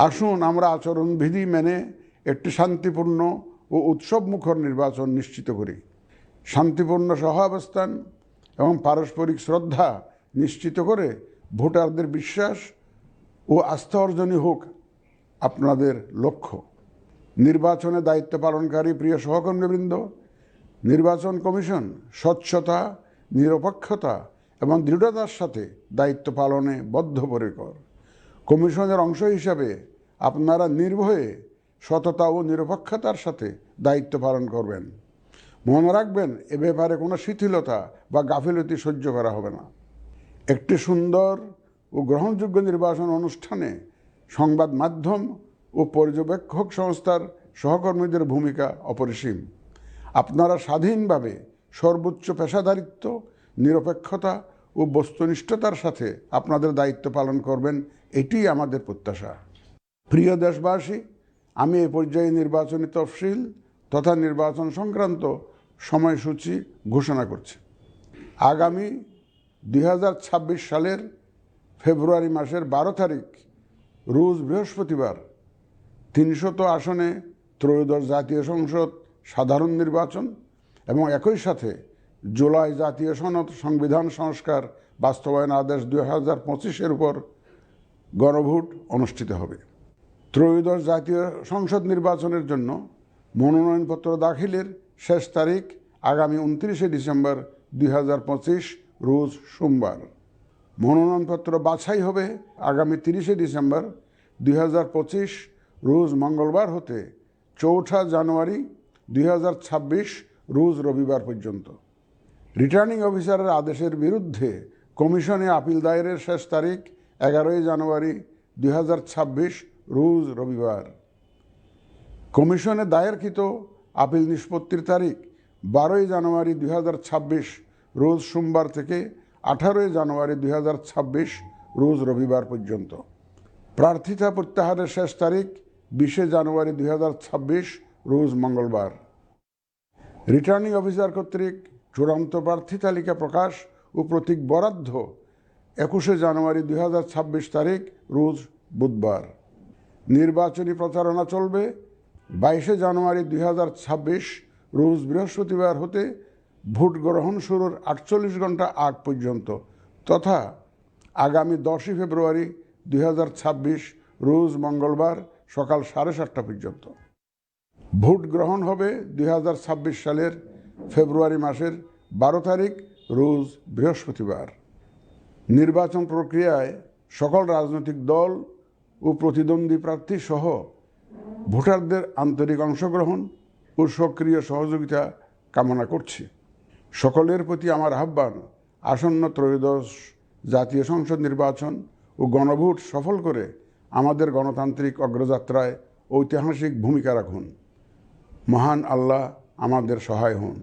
আসুন আমরা আচরণবিধি মেনে একটি শান্তিপূর্ণ ও উৎসবমুখর নির্বাচন নিশ্চিত করি। শান্তিপূর্ণ সহাবস্থান এবং পারস্পরিক শ্রদ্ধা নিশ্চিত করে ভোটারদের বিশ্বাস ও আস্থা অর্জনই হোক আপনাদের লক্ষ্য। নির্বাচনে দায়িত্ব পালনকারী প্রিয় সহকর্মীবৃন্দ, নির্বাচন কমিশন স্বচ্ছতা, নিরপেক্ষতা এবং দৃঢ়তার সাথে দায়িত্ব পালনে বদ্ধপরিকর। কমিশনের অংশ হিসাবে আপনারা নির্ভয়ে সততা ও নিরপেক্ষতার সাথে দায়িত্ব পালন করবেন। মনে রাখবেন, এ ব্যাপারে কোনো শিথিলতা বা গাফিলতি সহ্য করা হবে না। একটি সুন্দর ও গ্রহণযোগ্য নির্বাচন অনুষ্ঠানে সংবাদ মাধ্যম ও পর্যবেক্ষক সংস্থার সহকর্মীদের ভূমিকা অপরিসীম। আপনারা স্বাধীনভাবে সর্বোচ্চ পেশাদারিত্ব, নিরপেক্ষতা ও বস্তুনিষ্ঠতার সাথে আপনাদের দায়িত্ব পালন করবেন, এটিই আমাদের প্রত্যাশা। প্রিয় দেশবাসী, আমি এই পর্যায়ে নির্বাচনী তফসিল তথা নির্বাচন সংক্রান্ত সময়সূচি ঘোষণা করছি। আগামী 2026 সালের ফেব্রুয়ারি মাসের 12 তারিখ রোজ বৃহস্পতিবার 300 আসনে ত্রয়োদশ জাতীয় সংসদ সাধারণ নির্বাচন এবং একই সাথে জুলাই জাতীয় সনদ সংবিধান সংস্কার বাস্তবায়ন আদেশ 2025-এর উপর গণভোট অনুষ্ঠিত হবে। ত্রয়োদশ জাতীয় সংসদ নির্বাচনের জন্য মনোনয়নপত্র দাখিলের শেষ তারিখ আগামী 29 ডিসেম্বর 2025 রোজ সোমবার। মনোনয়নপত্র বাছাই হবে আগামী 30 ডিসেম্বর 2025 রোজ মঙ্গলবার হতে 4 জানুয়ারি 2026 রোজ রবিবার পর্যন্ত। রিটার্নিং অফিসারের আদেশের বিরুদ্ধে কমিশনে আপিল দায়েরের শেষ তারিখ 11 জানুয়ারি 2026 রোজ রবিবার। কমিশনে দায়েরকৃত আপিল নিষ্পত্তির তারিখ 12 জানুয়ারি 2026 রোজ সোমবার থেকে 18 জানুয়ারি 2026 রোজ রবিবার পর্যন্ত। প্রার্থিতা প্রত্যাহারের শেষ তারিখ 20 জানুয়ারি 2026 রোজ মঙ্গলবার। রিটার্নিং অফিসার কর্তৃক চূড়ান্ত প্রার্থী তালিকা প্রকাশ ও প্রতীক বরাদ্দ 21 জানুয়ারি 2026 তারিখ রোজ বুধবার। নির্বাচনী প্রচারণা চলবে 22 জানুয়ারি 2026 রোজ বৃহস্পতিবার হতে ভোট গ্রহণ শুরুর 48 ঘন্টা আগ পর্যন্ত তথা আগামী 10 ফেব্রুয়ারি 2026 রোজ মঙ্গলবার সকাল 7:30 পর্যন্ত। ভোট গ্রহণ হবে 2026 সালের ফেব্রুয়ারি মাসের 12 তারিখ রোজ বৃহস্পতিবার। নির্বাচন প্রক্রিয়ায় সকল রাজনৈতিক দল ও প্রতিদ্বন্দ্বী প্রার্থী সহ ভোটারদের আন্তরিক অংশগ্রহণ ও সক্রিয় সহযোগিতা কামনা করছি। সকলের প্রতি আমার আহ্বান, আসন্ন ত্রয়োদশ জাতীয় সংসদ নির্বাচন ও গণভোট সফল করে আমাদের গণতান্ত্রিক অগ্রযাত্রায় ঐতিহাসিক ভূমিকা রাখুন। মহান আল্লাহ আমাদের সহায় হন।